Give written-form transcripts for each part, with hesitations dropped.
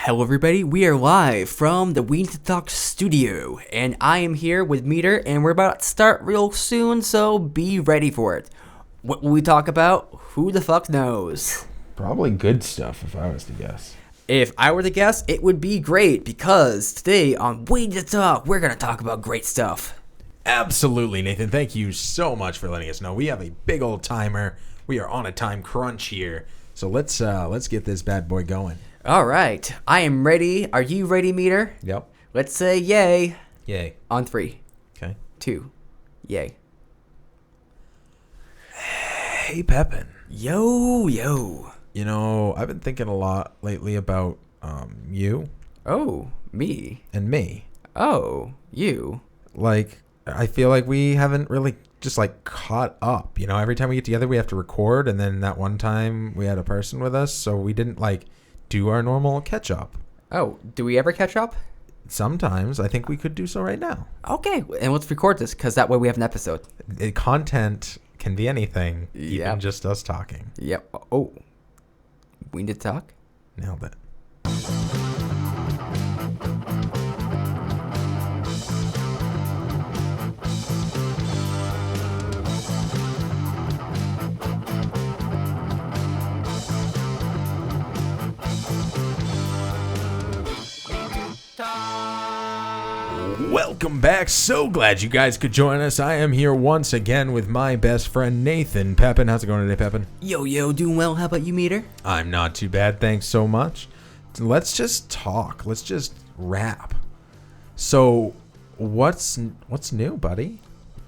Hello everybody, we are live from the We Need to Talk studio, and I am here with Meter, and we're about to start real soon, so be ready for it. What will we talk about? Who the fuck knows? Probably good stuff, if I was to guess. If I were to guess, it would be great, because today on We Need to Talk, we're going to talk about great stuff. Absolutely, Nathan. Thank you so much for letting us know. We have a big old timer. We are on a time crunch here. So let's get this bad boy going. Alright, I am ready. Are you ready, Meter? Yep. Let's say yay. Yay. On 3, Okay. 2, yay. Hey, Pepin. Yo. You know, I've been thinking a lot lately about you Oh, me. and me. Oh, you. Like, I feel like we haven't really just like caught up. You know, every time we get together, we have to record, and then that one time we had a person with us, so we didn't like do our normal catch up. Oh, do we ever catch up? Sometimes I think we could do so right now. Okay, and let's record this, because that way we have an episode. Content can be anything, Yep. even just us talking. Yep. Oh, we need to talk? Nailed it. Welcome back. So glad you guys could join us. I am here once again with my best friend Nathan. Pepin, how's it going today, Pepin? Yo, doing well. How about you, Meter? I'm not too bad, thanks so much. Let's just talk. Let's just rap. So, what's new, buddy?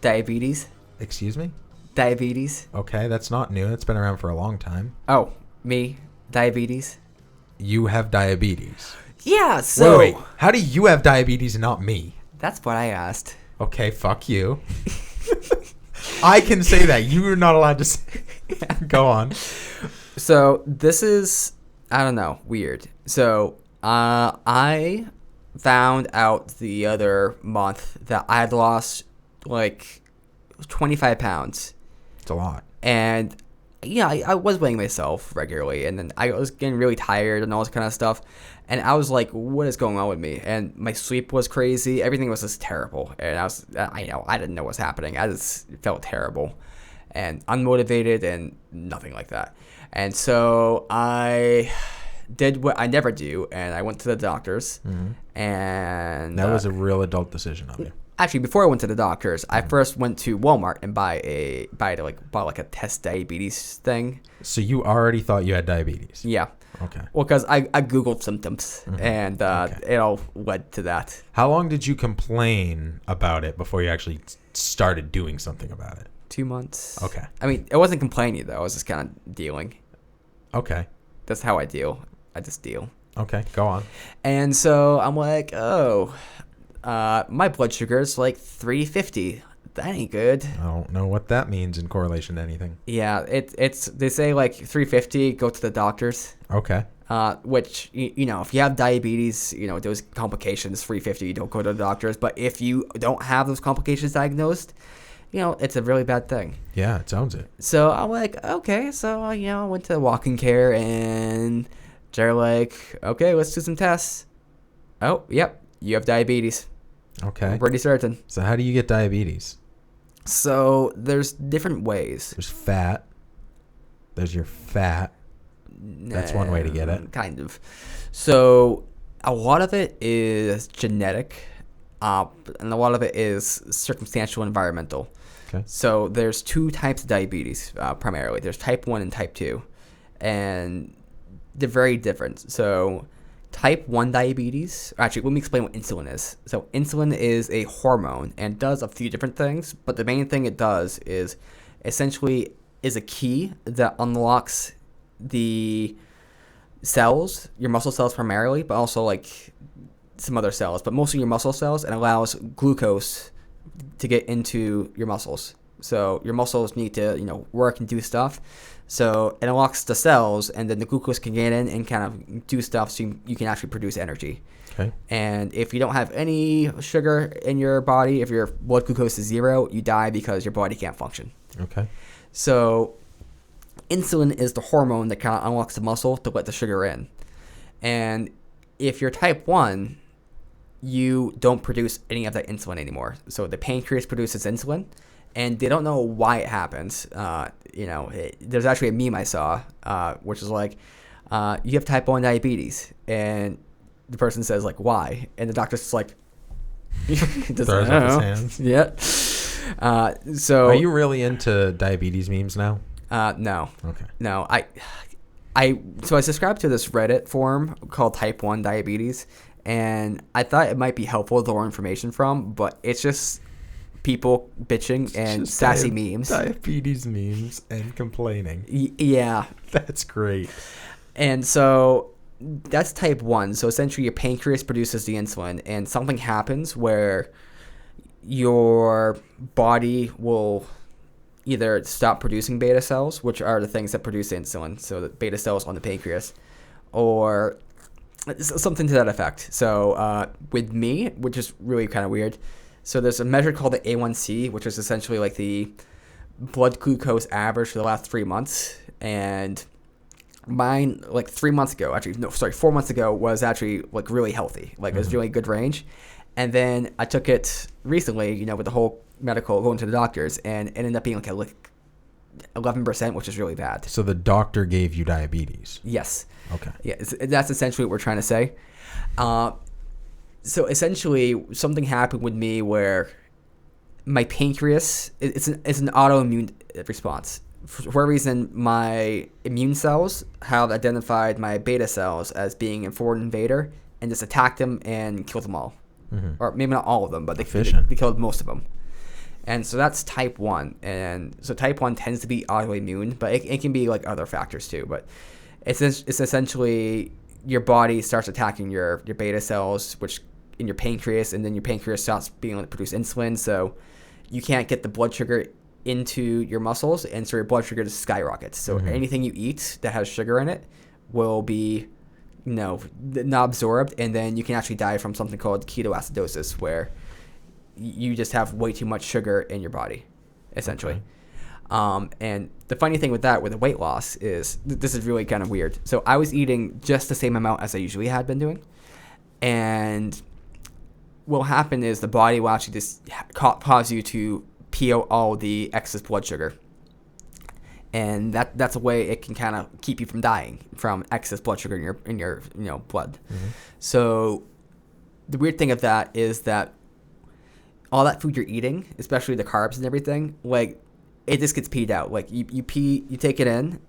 Diabetes? Excuse me? Diabetes? Okay, that's not new. It's been around for a long time. Oh, me? Diabetes? You have diabetes. Yeah, so... Wait. How do you have diabetes and not me? That's what I asked. Okay, fuck you. I can say that. You're not allowed to say. Go on. So, this is, I don't know, weird. So, I found out the other month that I had lost, like, 25 pounds. It's a lot. And yeah, I was weighing myself regularly, and then I was getting really tired and all this kind of stuff. And I was like, what is going on with me? And my sleep was crazy. Everything was just terrible. And I didn't know what was happening. I just felt terrible and unmotivated and nothing like that. And so I did what I never do, and I went to the doctors. Mm-hmm. And that was a real adult decision of you. Actually, before I went to the doctors, I first went to Walmart and bought a test diabetes thing. So you already thought you had diabetes? Yeah. Okay. Well, because I Googled symptoms, and it all led to that. How long did you complain about it before you actually started doing something about it? 2 months. Okay. I mean, I wasn't complaining, though. I was just kind of dealing. Okay. That's how I deal. I just deal. Okay, go on. And so I'm like, my blood sugar is like 350. That ain't good. I don't know what that means in correlation to anything. Yeah, it's they say like 350, go to the doctors. Okay. Which, you know, if you have diabetes, you know, those complications, 350, you don't go to the doctors. But if you don't have those complications diagnosed, you know, it's a really bad thing. Yeah, it sounds it. So I'm like, okay. So, you know, I went to walk-in care, and they're like, okay, let's do some tests. Oh, yep, you have diabetes. Okay. I'm pretty certain. So how do you get diabetes? So there's different ways. There's fat. There's your fat. That's one way to get it. Kind of. So a lot of it is genetic, and a lot of it is circumstantial, environmental. Okay. So there's two types of diabetes, primarily. There's type 1 and type 2, and they're very different. So type 1 diabetes, actually, let me explain what insulin is. So insulin is a hormone and does a few different things, but the main thing it does is essentially is a key that unlocks the cells, your muscle cells primarily, but also like some other cells, but mostly your muscle cells, and allows glucose to get into your muscles. So your muscles need to, you know, work and do stuff. So it unlocks the cells, and then the glucose can get in and kind of do stuff so you can actually produce energy. Okay. And if you don't have any sugar in your body, if your blood glucose is 0, you die because your body can't function. Okay. So insulin is the hormone that kind of unlocks the muscle to let the sugar in. And if you're type 1, you don't produce any of that insulin anymore. So the pancreas produces insulin, and they don't know why it happens. There's actually a meme I saw, which is like, you have type 1 diabetes, and the person says, like, why? And the doctor's just like, Throws up his hands. Yeah. So are you really into diabetes memes now? No. Okay. No, so I subscribed to this Reddit forum called Type 1 Diabetes, and I thought it might be helpful to learn information from, but it's just people bitching and Just sassy memes. Diabetes memes and complaining. Yeah. That's great. And so that's type 1. So essentially your pancreas produces the insulin, and something happens where your body will either stop producing beta cells, which are the things that produce insulin, so the beta cells on the pancreas, or something to that effect. So with me, which is really kind of weird, so there's a measure called the A1C, which is essentially like the blood glucose average for the last 3 months, and mine, like 4 months ago, was actually like really healthy. Like it was really good range. And then I took it recently, with the whole medical, going to the doctors, and it ended up being like 11%, which is really bad. So the doctor gave you diabetes. Yes. Okay. Yeah, that's essentially what we're trying to say. So essentially, something happened with me where my pancreas, it's an autoimmune response. For whatever reason, my immune cells have identified my beta cells as being a foreign invader and just attacked them and killed them all. Or maybe not all of them, but they killed most of them. And so that's type 1. And so type 1 tends to be autoimmune, but it can be like other factors too. But it's essentially your body starts attacking your beta cells, which in your pancreas, and then your pancreas stops being able to produce insulin. So you can't get the blood sugar into your muscles, and so your blood sugar just skyrockets. So anything you eat that has sugar in it will be not absorbed, and then you can actually die from something called ketoacidosis, where you just have way too much sugar in your body, essentially. Okay. And the funny thing with the weight loss is, this is really kind of weird. So I was eating just the same amount as I usually had been doing, and what will happen is the body will actually just cause you to pee out all the excess blood sugar. And that's a way it can kind of keep you from dying from excess blood sugar in your blood. So the weird thing of that is that all that food you're eating, especially the carbs and everything, like it just gets peed out. Like you take it in,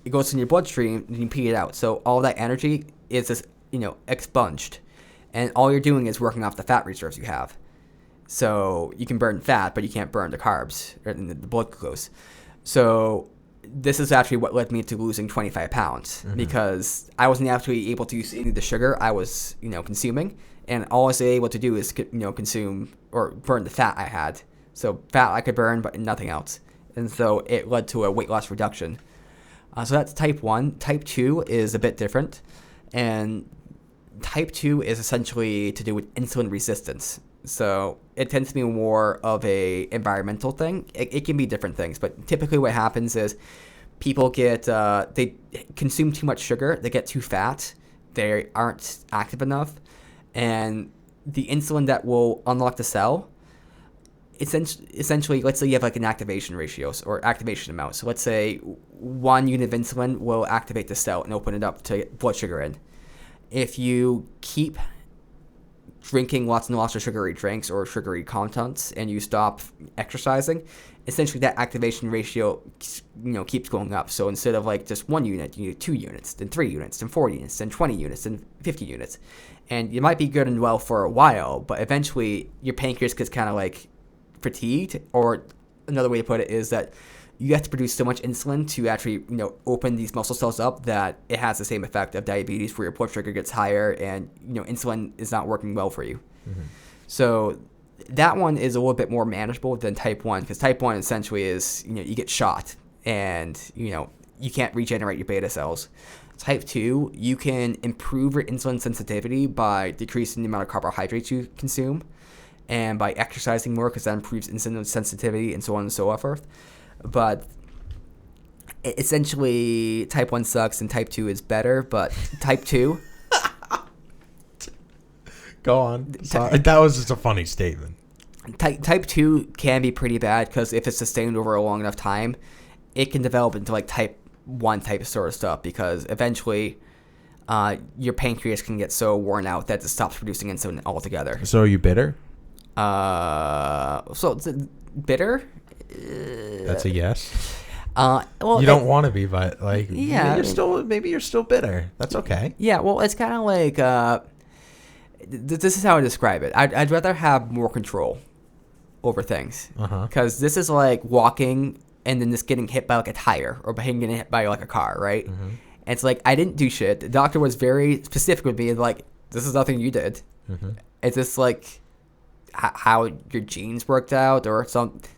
it goes in your bloodstream, and you pee it out. So all that energy is just expunged, and all you're doing is working off the fat reserves you have. So you can burn fat, but you can't burn the carbs or the blood glucose. So this is actually what led me to losing 25 pounds, because I wasn't actually able to use any of the sugar I was, consuming, and all I was able to do is, consume or burn the fat I had. So fat I could burn, but nothing else. And so it led to a weight loss reduction. So that's type 1. Type 2 is a bit different, and type 2 is essentially to do with insulin resistance. So it tends to be more of a environmental thing. It can be different things, but typically what happens is people they consume too much sugar, they get too fat, they aren't active enough, and the insulin that will unlock the cell, essentially, let's say you have like an activation ratio or activation amount. So let's say 1 unit of insulin will activate the cell and open it up to get blood sugar in. If you keep drinking lots and lots of sugary drinks or sugary contents and you stop exercising, essentially that activation ratio keeps going up. So instead of like just 1 unit, you need 2 units, then 3 units, then 4 units, then 20 units, then 50 units. And you might be good and well for a while, but eventually your pancreas gets kind of like fatigued, or another way to put it is that you have to produce so much insulin to actually, open these muscle cells up that it has the same effect of diabetes, where your blood sugar gets higher and, insulin is not working well for you. So that one is a little bit more manageable than type 1, because type 1 essentially is, you get shot and, you can't regenerate your beta cells. Type 2, you can improve your insulin sensitivity by decreasing the amount of carbohydrates you consume and by exercising more, because that improves insulin sensitivity and so on and so forth. But essentially, type 1 sucks and type 2 is better. But type 2, Go on. Sorry. That was just a funny statement. Type 2 can be pretty bad because if it's sustained over a long enough time, it can develop into like type 1 type sort of stuff because eventually your pancreas can get so worn out that it stops producing insulin altogether. So are you bitter? So it's bitter? That's a yes. Well, you don't want to be, but like, yeah, maybe you're still bitter. That's okay. Yeah, well, it's kind of like this is how I describe it. I'd rather have more control over things because this is like walking and then just getting hit by like a tire or getting hit by like a car, right? And it's like I didn't do shit. The doctor was very specific with me, like this is nothing you did. It's just like how your genes worked out or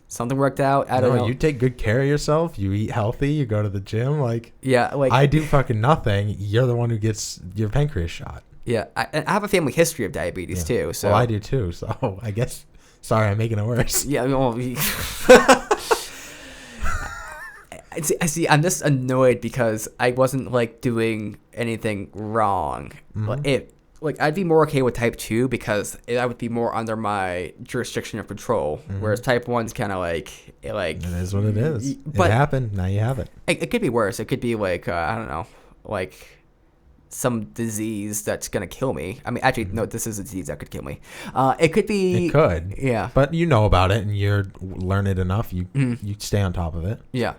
something worked out. I don't know. You take good care of yourself. You eat healthy. You go to the gym. Like I do fucking nothing. You're the one who gets your pancreas shot. Yeah, I have a family history of diabetes too. So well, I do too. So I guess. Sorry, I'm making it worse. Yeah, well, I see. I'm just annoyed because I wasn't like doing anything wrong. I'd be more okay with type 2 because I would be more under my jurisdiction of control. Whereas type 1's kind of like it is what it is. But it happened. Now you have it. It could be worse. It could be like I don't know, like some disease that's gonna kill me. I mean, actually, no, this is a disease that could kill me. It could be. It could. Yeah. But you know about it, and you're learn it enough. You stay on top of it. Yeah.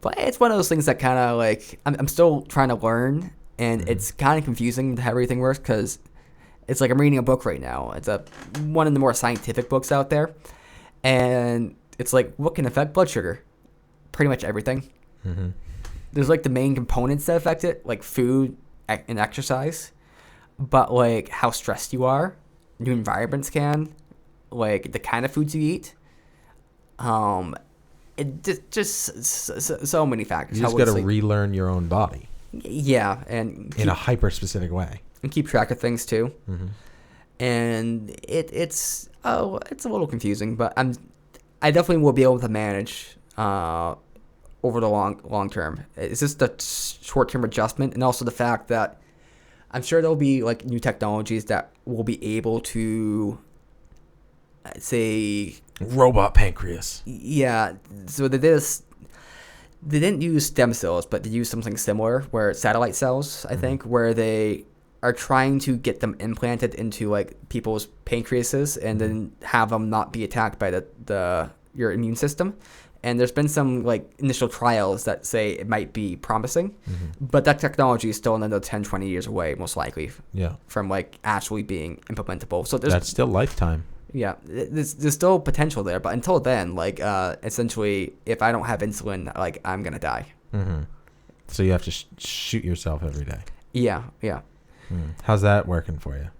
But it's one of those things that kind of like I'm still trying to learn, and it's kind of confusing how everything works because it's like I'm reading a book right now. It's one of the more scientific books out there, and it's like what can affect blood sugar? Pretty much everything. There's like the main components that affect it, like food and exercise, but like how stressed you are, new environments can, like the kind of foods you eat. It just so many factors. You just got to relearn your own body. Yeah, and in a hyper specific way, and keep track of things too. And it's a little confusing, but I definitely will be able to manage over the long term. It's just the short term adjustment, and also the fact that I'm sure there'll be like new technologies that will be able to say robot pancreas. Yeah, so they didn't use stem cells, but they used something similar, where satellite cells, I think, where they are trying to get them implanted into like people's pancreases and then have them not be attacked by your immune system. And there's been some like initial trials that say it might be promising, but that technology is still another 10, 20 years away, most likely. Yeah. From like actually being implementable. So that's still lifetime. Yeah, there's still potential there, but until then, like essentially, if I don't have insulin, like I'm gonna die. So you have to shoot yourself every day. Yeah. How's that working for you?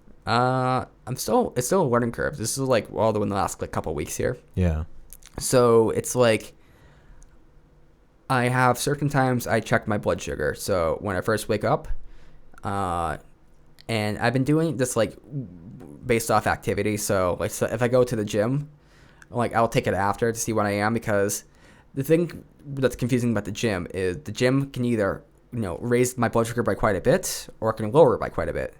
It's still a learning curve. This is like all in the last like couple of weeks here. Yeah. So it's like I have certain times I check my blood sugar. So when I first wake up, and I've been doing this like based off activity. So like if I go to the gym, like I'll take it after to see what I am, because the thing that's confusing about the gym is the gym can either raise my blood sugar by quite a bit or it can lower it by quite a bit.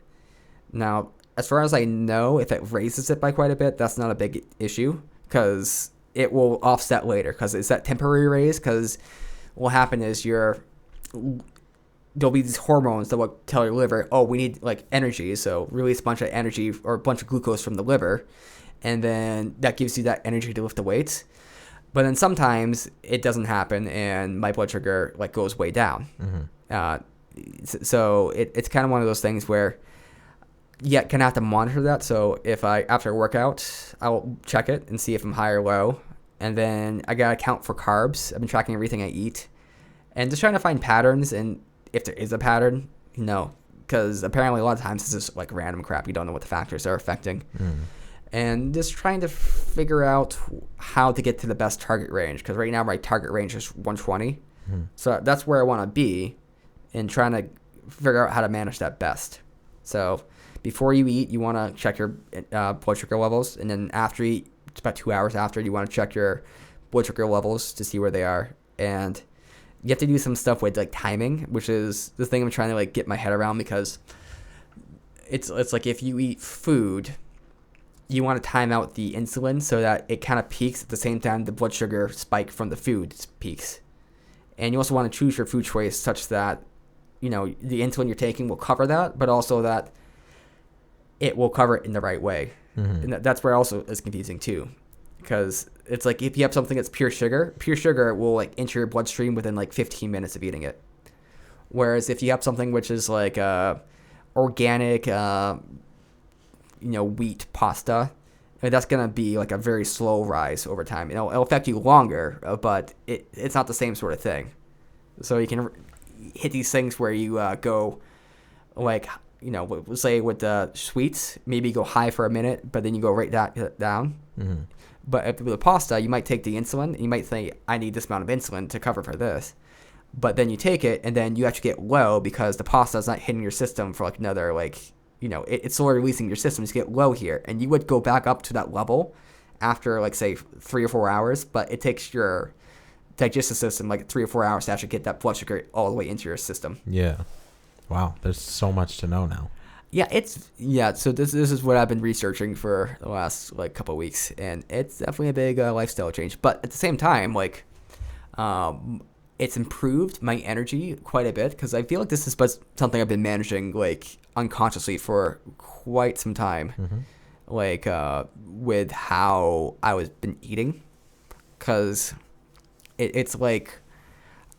Now, as far as I know, if it raises it by quite a bit, that's not a big issue because it will offset later, because it's that temporary raise. Because what will happen is there'll be these hormones that will tell your liver, oh, we need like energy, so release a bunch of energy or a bunch of glucose from the liver, and then that gives you that energy to lift the weights. But then sometimes it doesn't happen and my blood sugar like goes way down. So it's kind of one of those things where kind of have to monitor that. So if after a workout, I'll check it and see if I'm high or low, and then I gotta count for carbs. I've been tracking everything I eat and just trying to find patterns, and if there is a pattern, because apparently a lot of times it's just like random crap. You don't know what the factors are affecting. And just trying to figure out how to get to the best target range, because right now my target range is 120. So that's where I want to be, and trying to figure out how to manage that best. So before you eat, you want to check your blood sugar levels, and then after you eat, it's about 2 hours after, you want to check your blood sugar levels to see where they are. And you have to do some stuff with like timing, which is the thing I'm trying to like get my head around, because it's like if you eat food, you want to time out the insulin so that it kind of peaks at the same time the blood sugar spike from the food peaks. And you also want to choose your food choice such that, the insulin you're taking will cover that, but also that it will cover it in the right way. Mm-hmm. And that's where also is confusing too. Because it's like if you have something that's pure sugar will like enter your bloodstream within like 15 minutes of eating it. Whereas if you have something which is like organic, wheat pasta, that's going to be like a very slow rise over time. It'll affect you longer, but it's not the same sort of thing. So you can hit these things where you go like, say with the sweets, maybe go high for a minute, but then you go right down. Mm-hmm. But with the pasta, you might take the insulin, and you might think, I need this amount of insulin to cover for this. But then you take it, and then you actually get low because the pasta is not hitting your system for like another, it's slowly releasing your system to get low here. And you would go back up to that level after, like, say, 3 or 4 hours, but it takes your digestive system like 3 or 4 hours to actually get that blood sugar all the way into your system. Yeah. Wow. There's so much to know now. Yeah, so this is what I've been researching for the last like couple of weeks, and it's definitely a big lifestyle change. But at the same time, it's improved my energy quite a bit because I feel like this is something I've been managing like unconsciously for quite some time, with how I was been eating, because it's like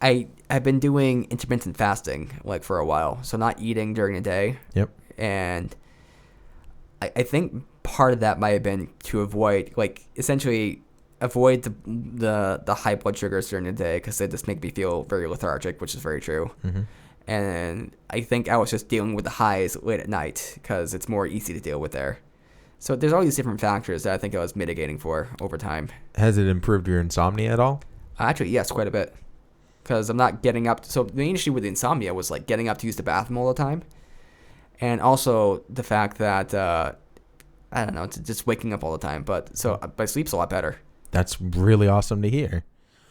I've been doing intermittent fasting like for a while, so not eating during the day. Yep. And I think part of that might have been to avoid, essentially avoid the high blood sugars during the day because they just make me feel very lethargic, which is very true. Mm-hmm. And I think I was just dealing with the highs late at night because it's more easy to deal with there. So there's all these different factors that I think I was mitigating for over time. Has it improved your insomnia at all? Actually, yes, quite a bit. Because I'm not getting up. So the main issue with the insomnia was like getting up to use the bathroom all the time. And also the fact that, I don't know, it's just waking up all the time. But so my sleep's a lot better. That's really awesome to hear.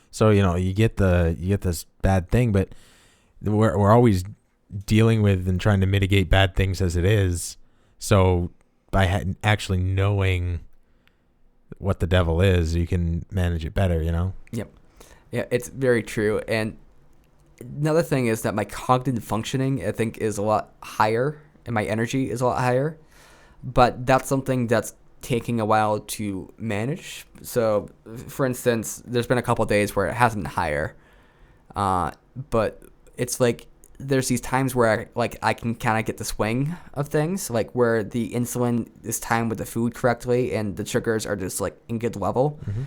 So, you get this bad thing, but we're always dealing with and trying to mitigate bad things as it is. So by actually knowing what the devil is, you can manage it better, Yep. Yeah, it's very true. And another thing is that my cognitive functioning, I think, is a lot higher, and my energy is a lot higher. But that's something that's taking a while to manage. So, for instance, there's been a couple of days where it hasn't been higher. But it's like there's these times where I can kind of get the swing of things, like where the insulin is timed with the food correctly and the sugars are just like in good level. Mm-hmm.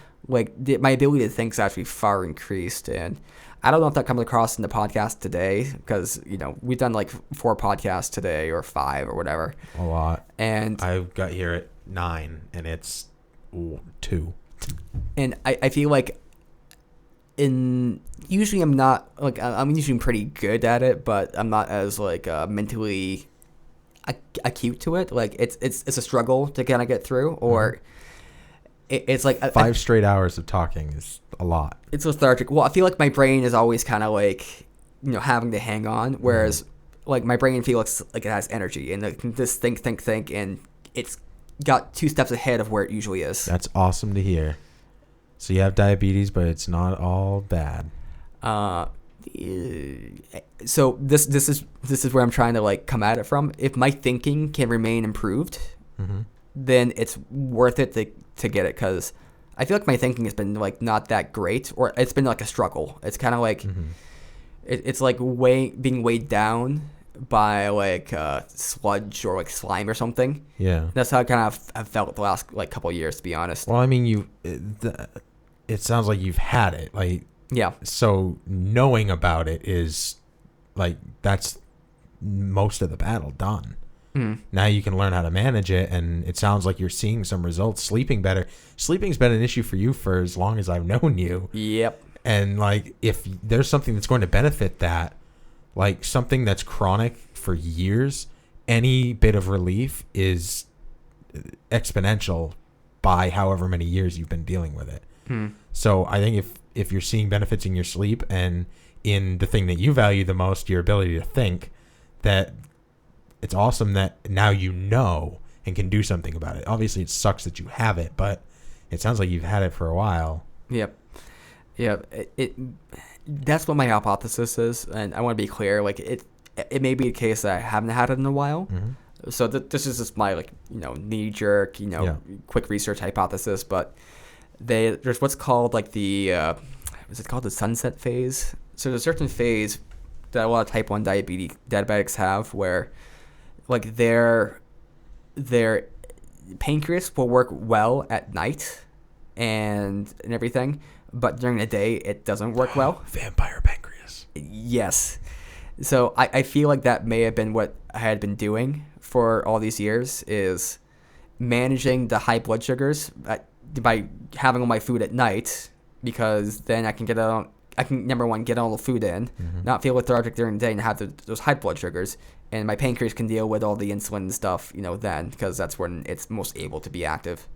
My ability to think is actually far increased. And I don't know if that comes across in the podcast today because, we've done like 4 podcasts today or 5 or whatever. A lot. And I got here at 9 and it's 2. And I feel like usually I'm not like, I'm usually pretty good at it, but I'm not as like mentally acute to it. Like it's a struggle to kind of get through, or it's like 5 straight hours of talking is a lot. It's lethargic. Well, I feel like my brain is always kind of like, having to hang on, whereas like my brain feels like it has energy and it can just think, and it's got 2 steps ahead of where it usually is. That's awesome to hear. So you have diabetes, but it's not all bad. So this is where I'm trying to like come at it from. If my thinking can remain improved, then it's worth it to get it, because I feel like my thinking has been like not that great, or it's been like a struggle. It's kind of like it's like being weighed down by like sludge or like slime or something. Yeah, that's how I kind of have felt the last like couple of years, to be honest. Well, I mean, it sounds like you've had it, like, yeah. So knowing about it is like that's most of the battle done. Now you can learn how to manage it, and it sounds like you're seeing some results. Sleeping better. Sleeping's been an issue for you for as long as I've known you. Yep. And like, if there's something that's going to benefit that, like something that's chronic for years, any bit of relief is exponential by however many years you've been dealing with it. So I think if you're seeing benefits in your sleep and in the thing that you value the most, your ability to think, that it's awesome that now you know and can do something about it. Obviously, it sucks that you have it, but it sounds like you've had it for a while. Yep. That's what my hypothesis is, and I want to be clear. Like it may be a case that I haven't had it in a while. Mm-hmm. So this is just my knee jerk, quick research hypothesis. But there's what's called like is it called the sunset phase? So there's a certain phase that a lot of type 1 diabetics have where like their pancreas will work well at night and everything, but during the day it doesn't work well. Vampire pancreas. Yes. So I feel like that may have been what I had been doing for all these years, is managing the high blood sugars by having all my food at night, because then I can number one, get all the food in, not feel lethargic during the day, and have those high blood sugars, and my pancreas can deal with all the insulin and stuff, then, because that's when it's most able to be active.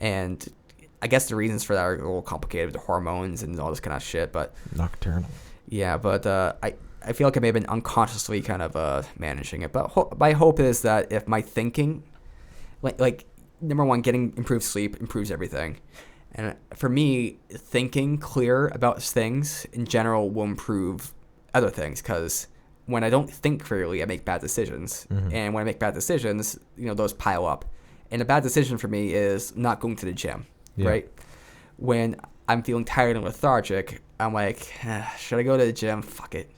And I guess the reasons for that are a little complicated with the hormones and all this kind of shit, but Nocturnal. yeah, but I feel like I may have been unconsciously kind of managing it. But my hope is that if my thinking, like number one, getting improved sleep improves everything. And for me, thinking clear about things in general will improve other things, because when I don't think clearly, I make bad decisions. And when I make bad decisions, those pile up. And a bad decision for me is not going to the gym, right? When I'm feeling tired and lethargic, I'm like, should I go to the gym? Fuck it.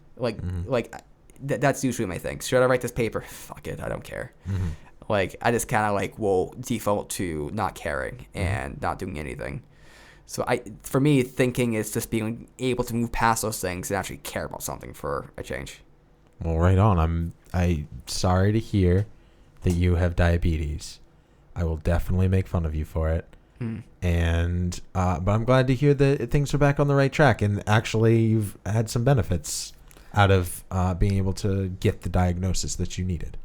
That's usually my thing. Should I write this paper? Fuck it. I don't care. Like, I just kind of will default to not caring and not doing anything. So for me, thinking is just being able to move past those things and actually care about something for a change. Well, right on. I'm sorry to hear that you have diabetes. I will definitely make fun of you for it. And but I'm glad to hear that things are back on the right track, and actually you've had some benefits out of being able to get the diagnosis that you needed.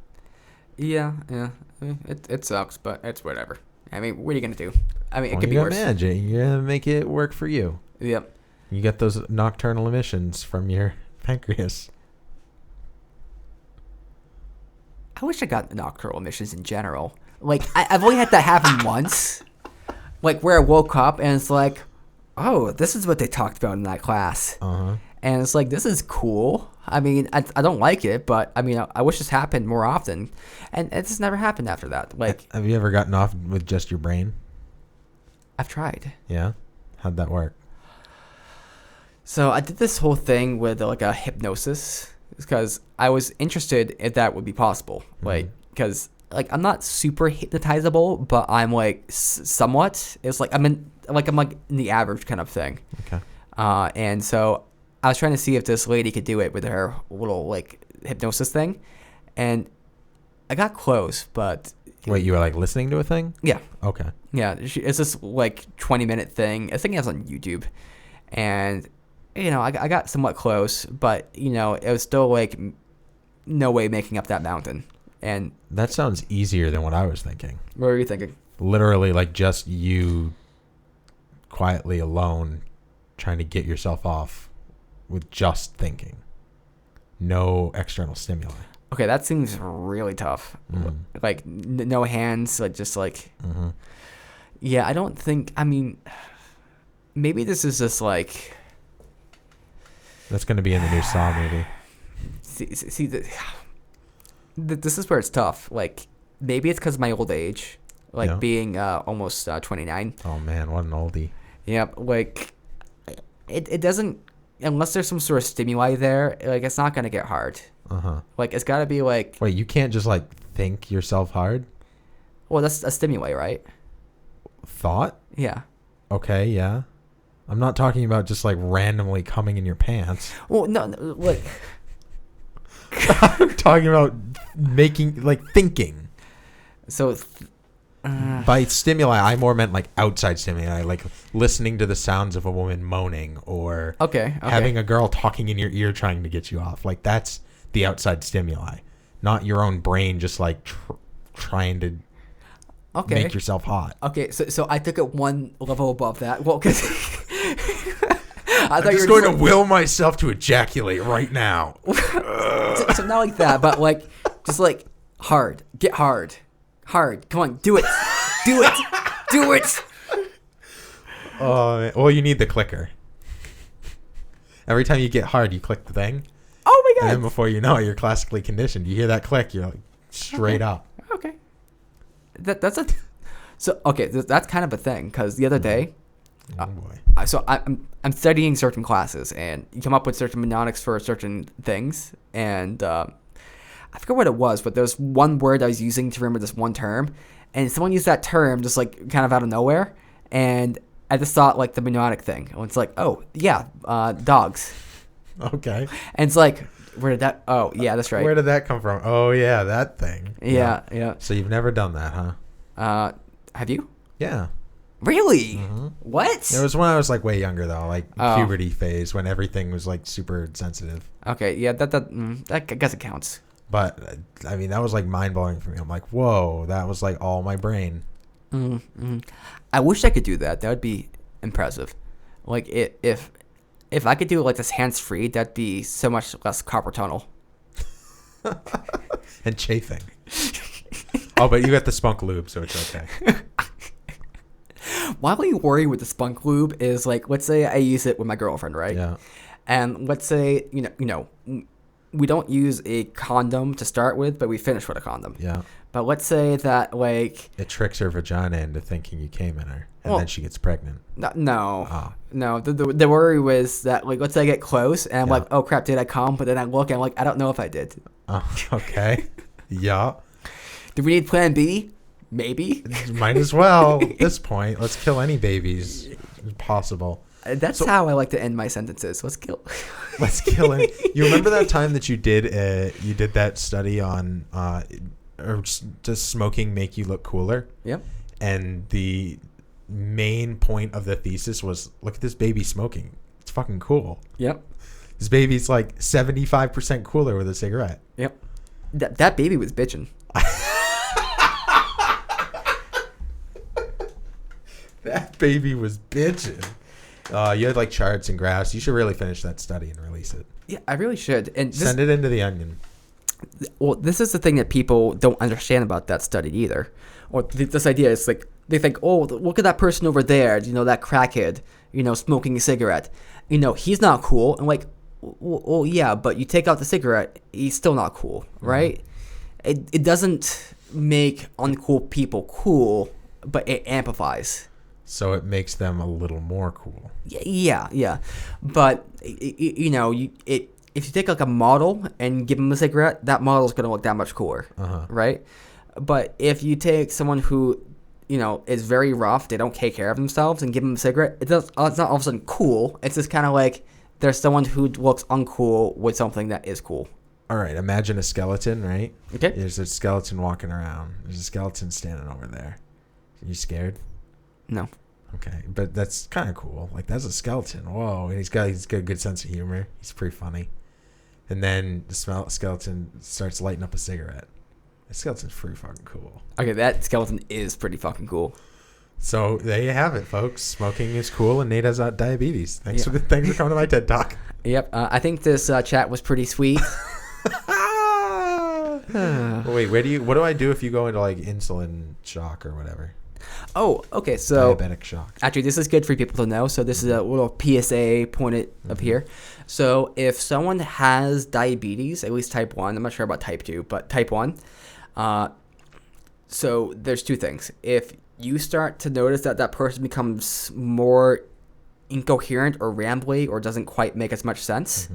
Yeah. I mean, it sucks, but it's whatever. I mean, what are you gonna do? I mean, it could be worse. You're gonna manage it. You're gonna make it work for you. Yep. You get those nocturnal emissions from your pancreas. I wish I got nocturnal emissions in general. Like, I've only had that happen once. Like, where I woke up and it's like, oh, this is what they talked about in that class. And it's like, this is cool. I mean, I don't like it, but I mean, I wish this happened more often. And it just never happened after that. Like, have you ever gotten off with just your brain? I've tried. Yeah? How'd that work? So I did this whole thing with like a hypnosis, because I was interested if that would be possible. Like, because like I'm not super hypnotizable, but I'm like somewhat. It's like I'm in the average kind of thing. Okay. And so I was trying to see if this lady could do it with her little like hypnosis thing, and I got close, but wait, you were like listening to a thing? Yeah. Okay. Yeah, it's this like 20-minute thing. I think it was on YouTube, and I got somewhat close, but it was still like no way making up that mountain. And that sounds easier than what I was thinking. What were you thinking? Literally, like just you quietly alone trying to get yourself off with just thinking. No external stimuli. Okay, that seems really tough. Like no hands, like just like. Yeah, I don't think. I mean, maybe this is just like. That's going to be in the new Saw movie. See this is where it's tough. Like, maybe it's because of my old age, like being almost 29. Oh man, what an oldie. Yep. Like, it doesn't, unless there's some sort of stimuli there. Like, it's not gonna get hard. Like, it's gotta be like. Wait, you can't just like think yourself hard? Well, that's a stimuli, right? Thought? Yeah. Okay. Yeah. I'm not talking about just like randomly coming in your pants. Well, no, like. I'm talking about thinking. So by stimuli, I more meant like outside stimuli, like listening to the sounds of a woman moaning, or having a girl talking in your ear trying to get you off. Like, that's the outside stimuli, not your own brain just like trying to make yourself hot. Okay, so I took it one level above that. Well, because I'm just going to will myself to ejaculate right now. So not like that, but like just like Hard. Get hard. Hard. Come on, do it. Do it. Do it. Oh, well, you need the clicker. Every time you get hard, you click the thing, Oh my and god. then before you know it, you're classically conditioned. You hear that click, you're like straight up. Okay. That's a. So okay, that's kind of a thing because the other day, Oh boy. I'm studying certain classes and you come up with certain mnemonics for certain things and I forget what it was, but there's one word I was using to remember this one term, and someone used that term just like kind of out of nowhere, and I just thought like the mnemonic thing. And it's like, oh yeah, dogs, Okay. and it's like, where did that? Oh yeah, that's right. Where did that come from? Oh yeah, that thing. Yeah. So you've never done that, huh? Have you? Yeah. Really? Mm-hmm. What? It was when I was like way younger though, like Oh. puberty phase when everything was like super sensitive. Okay, yeah, that I guess it counts. But I mean, that was like mind blowing for me. I'm like, whoa, that was like all my brain. Mm-hmm. I wish I could do that. That would be impressive. Like if I could do it like this hands free, that'd be so much less carpal tunnel. And chafing. Oh, but you got the spunk lube, so it's okay. My only worry with the spunk lube is like, let's say I use it with my girlfriend, right? Yeah. And let's say we don't use a condom to start with, but we finish with a condom. Yeah. But let's say that like It tricks her vagina into thinking you came in her, and Well- then she gets pregnant. no. Ah. No, the worry was that like let's say I get close and I'm Yeah. like, oh crap, did I come? But then I look and I'm like, I don't know if I did. Okay. Yeah. Do we need Plan B? Maybe. Might as well. At this point, let's kill any babies if possible. That's So- how I like to end my sentences. Let's kill. Let's kill any. You remember that time that you did that study on does smoking make you look cooler? Yep. And the main point of the thesis was, look at this baby smoking. It's fucking cool. Yep. This baby's like 75% cooler with a cigarette. Yep. That baby was bitching. That baby was bitching. You had like charts and graphs. You should really finish that study and release it. Yeah, I really should. And Send it into the Onion. well, this is the thing that people don't understand about that study either. Or this idea is like they think, oh, look at that person over there, that crackhead, smoking a cigarette. He's not cool. And like, well, yeah, but you take out the cigarette, he's still not cool, right? It doesn't make uncool people cool, but it amplifies. So it makes them a little more cool. Yeah. But if you take like a model and give them a cigarette, that model's gonna look that much cooler, right? But if you take someone who, is very rough, they don't take care of themselves, and give them a cigarette, it's not all of a sudden cool. It's just kind of like there's someone who looks uncool with something that is cool. All right, imagine a skeleton, right? Okay. There's a skeleton walking around. There's a skeleton standing over there. Are you scared? No. Okay, but that's kind of cool. Like, that's a skeleton. Whoa, and he's got a good sense of humor. He's pretty funny. And then the skeleton starts lighting up a cigarette. The skeleton's pretty fucking cool. Okay, that skeleton is pretty fucking cool. So there you have it, folks. Smoking is cool, and Nate has diabetes. Thanks Yeah. for coming to my TED Talk. Yep. I think this chat was pretty sweet. Wait, what do I do if you go into like insulin shock or whatever? Oh, okay. So Diabetic shock. actually, this is good for people to know. So this is a little PSA pointed up here. So if someone has diabetes, at least type 1, I'm not sure about type 2, but type 1, so there's two things. If you start to notice that that person becomes more incoherent or rambly or doesn't quite make as much sense,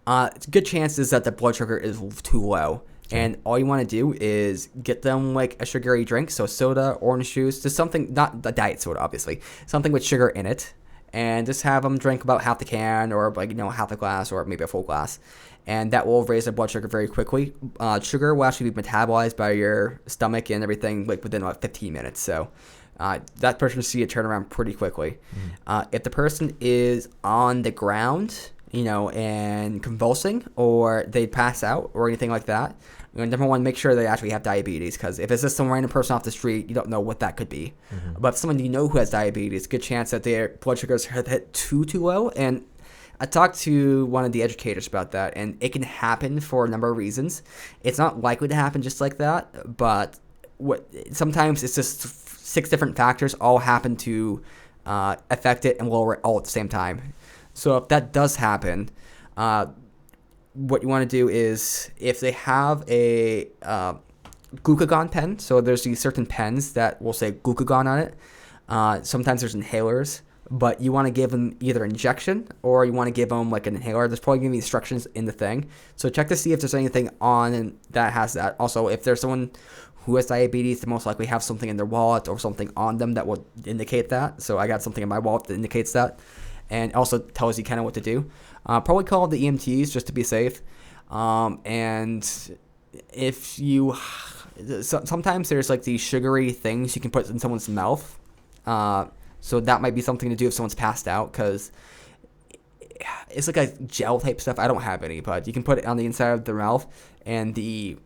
it's good chances that the blood sugar is too low. And all you want to do is get them like a sugary drink, so soda, orange juice, just something, not the diet soda, obviously, something with sugar in it, and just have them drink about half the can or like half a glass or maybe a full glass, and that will raise their blood sugar very quickly. Sugar will actually be metabolized by your stomach and everything like within about 15 minutes. So that person will see a turnaround pretty quickly. If the person is on the ground, and convulsing, or they pass out, or anything like that, number one, make sure they actually have diabetes, because if it's just some random person off the street, you don't know what that could be. But if someone who has diabetes, good chance that their blood sugars have hit too low, and I talked to one of the educators about that, and it can happen for a number of reasons. It's not likely to happen just like that, but sometimes it's just 6 different factors all happen to affect it and lower it all at the same time. So if that does happen, what you want to do is, if they have a glucagon pen, so there's these certain pens that will say glucagon on it. Sometimes there's inhalers, but you want to give them either injection or you want to give them like an inhaler. There's probably going to be instructions in the thing. So check to see if there's anything on that has that. Also, if there's someone who has diabetes, they most likely have something in their wallet or something on them that will indicate that. So I got something in my wallet that indicates that, and also tells you kind of what to do. Probably call the EMTs just to be safe. And if you, sometimes there's like these sugary things you can put in someone's mouth. So that might be something to do if someone's passed out, because it's like a gel type stuff. I don't have any, but you can put it on the inside of their mouth, and the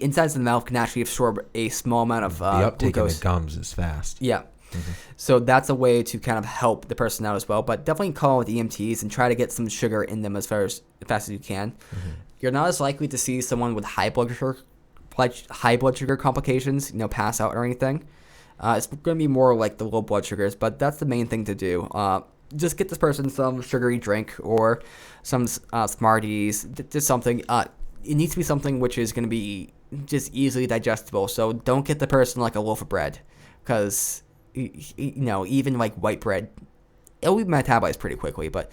insides of the mouth can actually absorb a small amount of The uptake glucose. in the gums is fast. Yeah. Mm-hmm. So that's a way to kind of help the person out as well. But definitely call with EMTs and try to get some sugar in them as fast as you can. Mm-hmm. You're not as likely to see someone with high blood sugar complications, pass out or anything. It's going to be more like the low blood sugars, but that's the main thing to do. Just get this person some sugary drink or some Smarties, just something. It needs to be something which is going to be just easily digestible. So don't get the person like a loaf of bread, because even like white bread, it'll be metabolized pretty quickly. But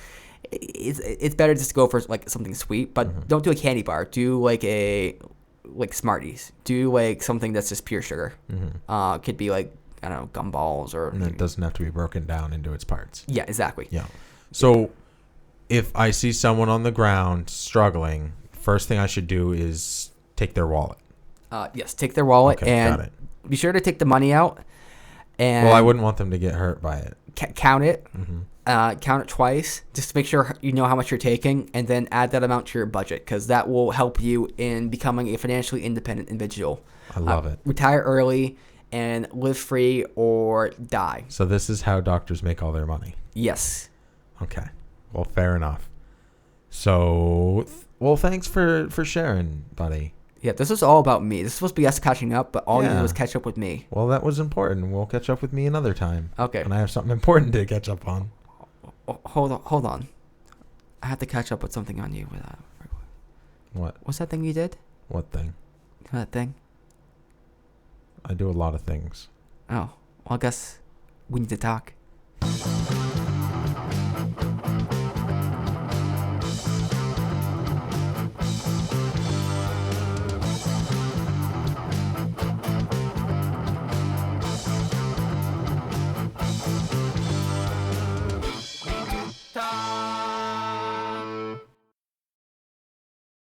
it's better just to go for like something sweet. But don't do a candy bar. Do like Smarties. Do like something that's just pure sugar. Could be like, I don't know, gumballs or. And it doesn't have to be broken down into its parts. Yeah, exactly. Yeah. So if I see someone on the ground struggling, first thing I should do is take their wallet. Yes, take their wallet, Okay, and got it. be sure to take the money out. And Well, I wouldn't want them to get hurt by it. count it. Mm-hmm. Count it twice, just to make sure you know how much you're taking, and then add that amount to your budget, because that will help you in becoming a financially independent individual. I love it. Retire early and live free or die. So this is how doctors make all their money. Yes. Okay. Well, fair enough. So, thanks for sharing, buddy. Yeah, this is all about me. This is supposed to be us catching up, but all you Yeah. do is catch up with me. Well, that was important. We'll catch up with me another time. Okay. And I have something important to catch up on. Hold on. I have to catch up with something on you. What? What's that thing you did? What thing? That thing? I do a lot of things. Oh, well, I guess we need to talk.